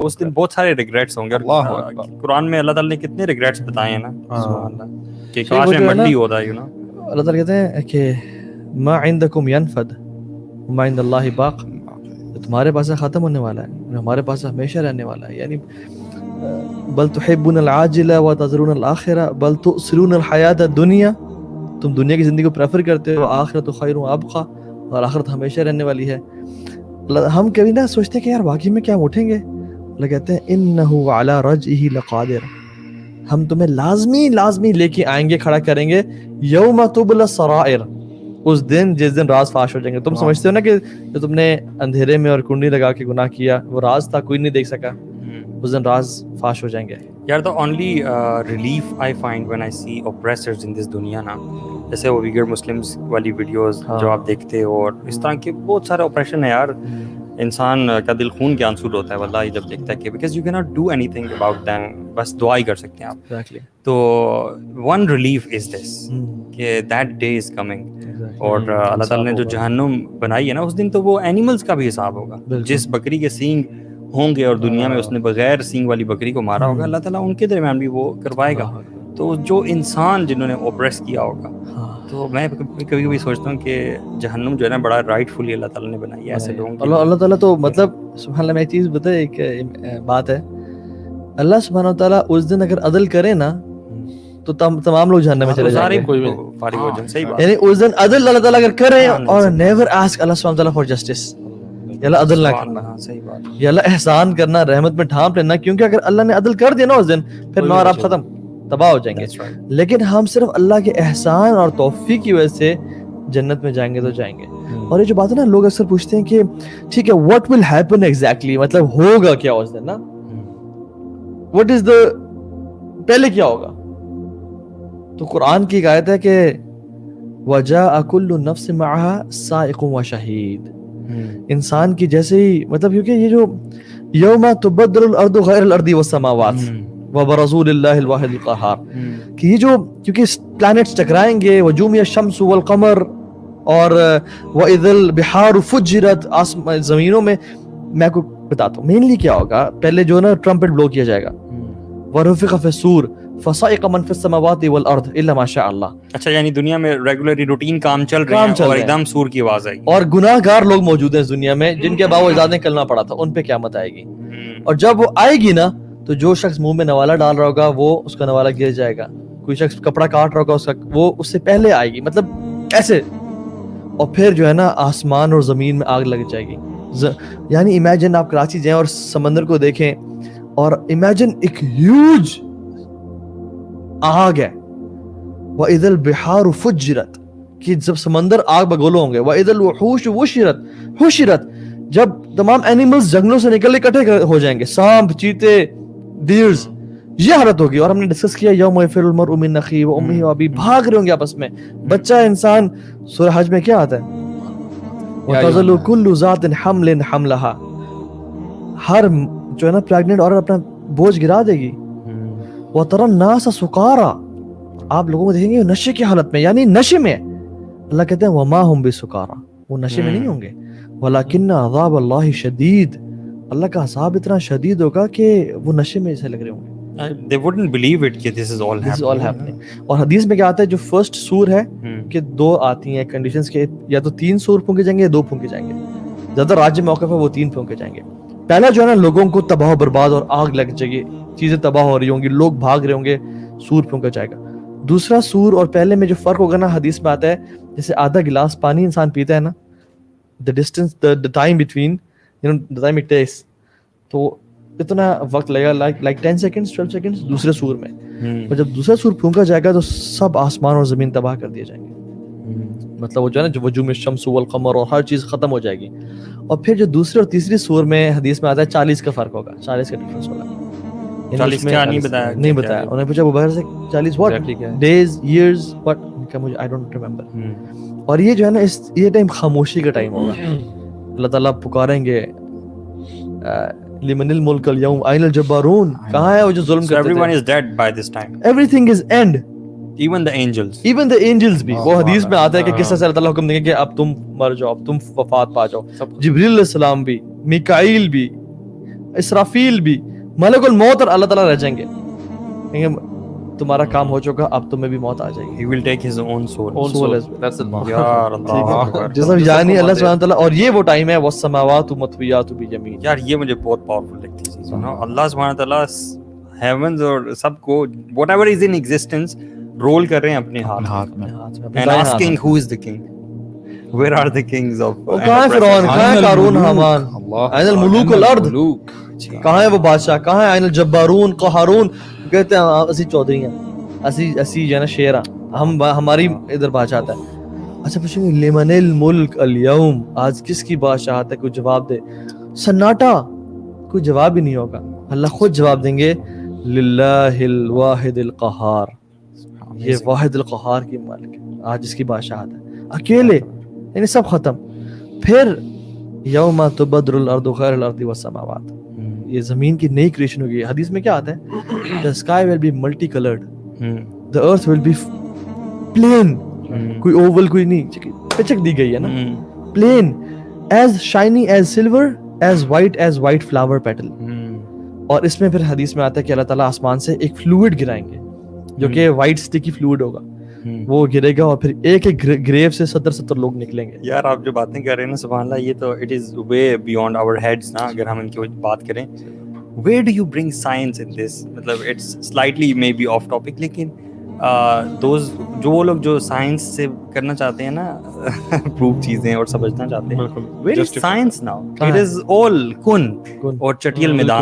اس دن بہت سارے ریگریٹس ہوں گے. اور قرآن میں اللہ تعالیٰ نے کتنے ریگریٹس بتائے ہیں نا کہ کاش میں منڈی ہوتا ہے. اللہ تعالیٰ کہتے ہیں کہ ما عندکم ینفد وما عند اللہ باق, تمہارے پاس ختم ہونے والا ہے, ہمارے پاس ہمیشہ رہنے والا ہے. یعنی بل تحبون العاجلہ وتذرون الآخرہ بل تؤثرون الحیات الدنیا, تم دنیا کی زندگی کو پریفر کرتے ہو, آخرت خیر و ابقیٰ, اور آخرت ہمیشہ رہنے والی ہے. ہم کبھی نہ سوچتے کہ یار واقعی میں کیا ہم اٹھیں گے. اللہ کہتے ہیں انہ علی رجعہ لقادر, ہم تمہیں لازمی لے کے آئیں گے, کھڑا کریں گے. یوم تبلی السرائر, اس دن جس دن راز فاش ہو جائیں گے. تم سمجھتے ہو نا کہ جو تم نے اندھیرے میں اور کنڈی لگا کے گناہ کیا وہ راز تھا, کوئی نہیں دیکھ سکا, اس دن راز فاش ہو جائیں گے. یار the only relief I find when I see oppressors in this دنیا نا, جیسے وہ ویگر مسلمز والی ویڈیوز جو آپ دیکھتے ہو, اور اس طرح کے بہت سارے آپریشن ہیں یار, انسان کا دل خون کے آنسو ہوتا ہے واللہ جب دیکھتا ہے کہ because you cannot do anything about them, بس دعا ہی کر سکتے ہیں آپ. تو one relief is this کہ that day is coming. اور اللہ تعالیٰ نے جو جہنم بنائی ہے نا, اس دن تو وہ اینیملز کا بھی حساب ہوگا. جس بکری کے سینگ ہوں گے اور دنیا میں اس نے بغیر سینگ والی بکری کو مارا ہوگا, اللہ تعالیٰ ان کے درمیان بھی وہ کروائے گا. تو جو انسان جنہوں نے اوپریس کیا ہوگا, تو میں کبھی کبھی سوچتا ہوں کہ جہنم جو ہے نا بڑا رائٹ فلی اللہ تعالیٰ نے بنائی ہے ایسے لوگوں کی. اللہ تعالیٰ تو مطلب سبحان اللہ, میں ایک چیز بتائے, ایک بات ہے, اللہ سبحانہ و تعالیٰ اس دن اگر عدل کرے نا تو تمام لوگ جہنم میں چلے جائیں گے, کوئی بھی فارغ ہو جائیں. صحیح بات. یعنی اس دن عدل اللہ تعالیٰ اگر کرے اور نیور آسک اللہ سبحانہ و تعالیٰ فار جسٹس, یا اللہ عدل نہ کرنا, صحیح بات, یا اللہ احسان کرنا, رحمت میں ڈھانپ لینا, کیونکہ اگر اللہ نے عدل کر دیا نا اس دن, پھر میں اور آپ ختم, تباہ ہو جائیں گے. لیکن ہم صرف اللہ کے احسان اور توفیق کی وجہ سے جنت میں جائیں گے تو جائیں گے. اور یہ جو بات ہے نا, لوگ اکثر پوچھتے ہیں کہ ٹھیک ہے what will happen exactly, مطلب ہوگا کیا اس دن نا, what is the, پہلے کیا ہوگا. تو قرآن کی ایک آیت ہے کہ وَجَاءَ كُلُّ نَفْسٍ مَعَهَا سَائِقٌ وَشَهِيدٌ, انسان کی جیسے ہی, مطلب کیونکہ یہ جو یوم تبدل الارض غیر الارض والسماوات وبرزوا للہ الواحد القہار, کہ یہ جو کیونکہ پلانٹس ٹکرائیں گے, وجوم الشمس والقمر, اور وَإِذَا الْبِحَارُ فُجِّرَتْ, زمینوں میں, میں کو بتاتا ہوں مینلی کیا ہوگا. پہلے جو نا ٹرمپٹ بلو کیا جائے گا, وَرُفِخَ فِي الصُّورِ فَصَعِقَ مَنْ فِي السَّمَاوَاتِ وَالْأَرْضِ إِلَّا مَا شَاءَ اللَّهُ. اچھا, یعنی دنیا میں ریگولرلی روٹین کام چل رہے ہیں اور ایک دم سور کی آواز آئے گی, اور گناہ گار لوگ موجود ہیں اس دنیا میں جن کے باوجود اجازت کلمہ پڑا تھا, ان پہ قیامت آئے گی. اور جب وہ آئے گی نا, تو جو شخص منہ میں نوالا ڈال رہا ہوگا وہ اس کا نوالا گر جائے گا, کوئی شخص کپڑا کاٹ رہا ہوگا اس کا, وہ اس سے پہلے آئے گی, مطلب ایسے. اور پھر جو ہے نا آسمان اور زمین میں آگ لگ جائے گی. یعنی امیجن آپ کراچی جائیں اور سمندر کو دیکھیں, اور امیجن ایک ہیوج آگ ہے, وَإِذَا الْبِحَارُ فُجِّرَتْ, کہ جب سمندر آگ بگولو ہوں گے, وَإِذَا الْوُحُوشُ حُشِرَتْ, جب تمام اینیملز جنگلوں سے نکل کے اکٹھے ہو جائیں گے, سانپ, چیتے, ڈیرز, یہ حالت ہوگی. اور ہم نے ڈسکس کیا یوم یفر المرء من اخیہ وامہ وابیہ, بھاگ رہے ہوں گے آپس میں. بچہ انسان, سورہ حج میں کیا آتا ہے, وَتَظَلُّ كُلُّ ذَاتٍ حَمْلٍ حَمْلَهَا, ہر جو ہے نا پریگننٹ عورت اپنا بوجھ گرا دے گی. وَتَرَى النَّاسَ سُكَارَى, آپ لوگوں کو دیکھیں گے نشے کی حالت میں, یعنی نشے میں. اللہ کہتے ہیں وَمَا هُمْ بِسُكَارَى, وہ نشے میں نہیں ہوں گے. وَلَكِنَّ عَذَابَ اللَّهِ شَدِيدٌ, اللہ کا عذاب اتنا شدید ہوگا کہ وہ نشے میں جیسے لگ رہے ہوں گے. They wouldn't believe it کہ this is all happening. اور حدیث میں کیا آتا ہے, جو فرسٹ سور ہے کہ دو آتی ہیں کنڈیشنز کے, یا تو 3 سور پھونکے جائیں گے یا 2 پھونکے جائیں گے. زیادہ راجع موقف ہے وہ 3 پھونکے جائیں گے. پہلا جو ہے نا لوگوں کو تباہ و برباد اور آگ لگ جائے گی, چیزیں تباہ ہو رہی ہوں گی, لوگ بھاگ رہے ہوں گے, سور پھونکا جائے گا. دوسرا سور اور پہلے میں جو فرق ہوگا نا, حدیث میں آتا ہے جیسے آدھا گلاس پانی انسان پیتا ہے نا, the distance, the time between, the time it takes, تو اتنا وقت لگے گا, like 10 seconds 12 seconds دوسرے سور میں. اور جب دوسرا سور پھونکا جائے گا تو سب آسمان اور زمین تباہ کر دیے جائیں گے. مطلب وہ جو ہے نا وجوم الشمس والقمر, اور ہر چیز ختم ہو جائے گی. اور پھر جو دوسرے اور تیسری سور میں حدیث میں آتا ہے 40 کا فرق ہوگا, 40 کا ڈفرنس ہوگا. 40 کیا نہیں بتایا, نہیں بتایا. انہوں نے پوچھا وہ بغیر سے 40 what days years what, مجھے I don't remember. اور یہ جو ہے نا یہ ٹائم خاموشی کا ٹائم ہوگا. اللہ تعالیٰ پکاریں گے لمن الملک اليوم أين الجبارون, کہاں ہے وہ جو ظلم کرتے تھے. everyone is dead by this time, everything is end, even the angels, even the angels بھی. وہ حدیث میں آتا ہے کہ کس طرح سے اللہ تعالیٰ حکم دیں گے کہ اب تم مر جاؤ, اب تم وفات پا جاؤ. جبریل علیہ السلام بھی, میکائیل بھی, اسرافیل بھی, ملک الموت اور اللہ تعالیٰ رہ جائیں گے, کہیں تمہارا کام ہو چکا, اب تمہیں بھی موت آ جائے گی. He will take his own soul. That's Allah. یار اللہ اکبر. جیسا یعنی اللہ سبحانہ تعالیٰ, اور یہ وہ ٹائم ہے والسماوات مطویات بیمین. یار یہ مجھے بہت پاورفل لگتی ہے چیز نا. اللہ سبحانہ تعالیٰ ہیونز اور سب کو whatever is in existence rule کر رہے ہیں اپنے ہاتھ میں. And asking who is the king? Where are the kings of? کہاں ہے فرعون, کہاں ہے قارون, حامان, این الملوک الارض, کہاں ہے وہ بادشاہ, کہاں ہے این الجبارون قہارون. کہتے ہیں اسی چودھری ہیں, اسی جو ہے نا شیر ہیں, ہماری ادھر بادشاہت ہے. اچھا پوچھیں گے لمن الملک اليوم, آج کس کی بادشاہت ہے, کوئی جواب دے. سناٹا, کوئی جواب ہی نہیں ہوگا. اللہ خود جواب دیں گے للہ الواحد القہار, یہ واحد القہار کی مالک ہے, آج اس کی بادشاہت ہے اکیلے, یعنی سب ختم. پھر یوم تبدل الارض غیر الارض والسماوات, یہ زمین کی نئی کریشن ہوگی. حدیث میں کیا آتا ہے, the sky will be multi colored, the earth will be plain, کوئی اوول کوئی نہیں, پچک دی گئی ہے نا, plain, as shiny as silver, as white flower petal. اور اس میں پھر حدیث میں آتا ہے کہ اللہ تعالیٰ آسمان سے ایک فلوئڈ گرائیں گے جو کہ وائٹ اسٹکی فلوئڈ ہوگا, وہ گرے گا اور پھر ایک ایک گریو سے 70 لوگ نکلیں گے. یار آپ جو باتیں کر رہے ہیں نا سبحان اللہ, یہ تو it is way beyond our heads نا. اگر ہم ان کی بات کریں, where do you bring science in this? مطلب it's slightly maybe off topic, لیکن جو وہ لوگ جو سائنس سے کرنا چاہتے ہیں نا پروف چیزیں اور سمجھنا چاہتے ہیں, where is science now? It is all کن اور چٹیل میدان.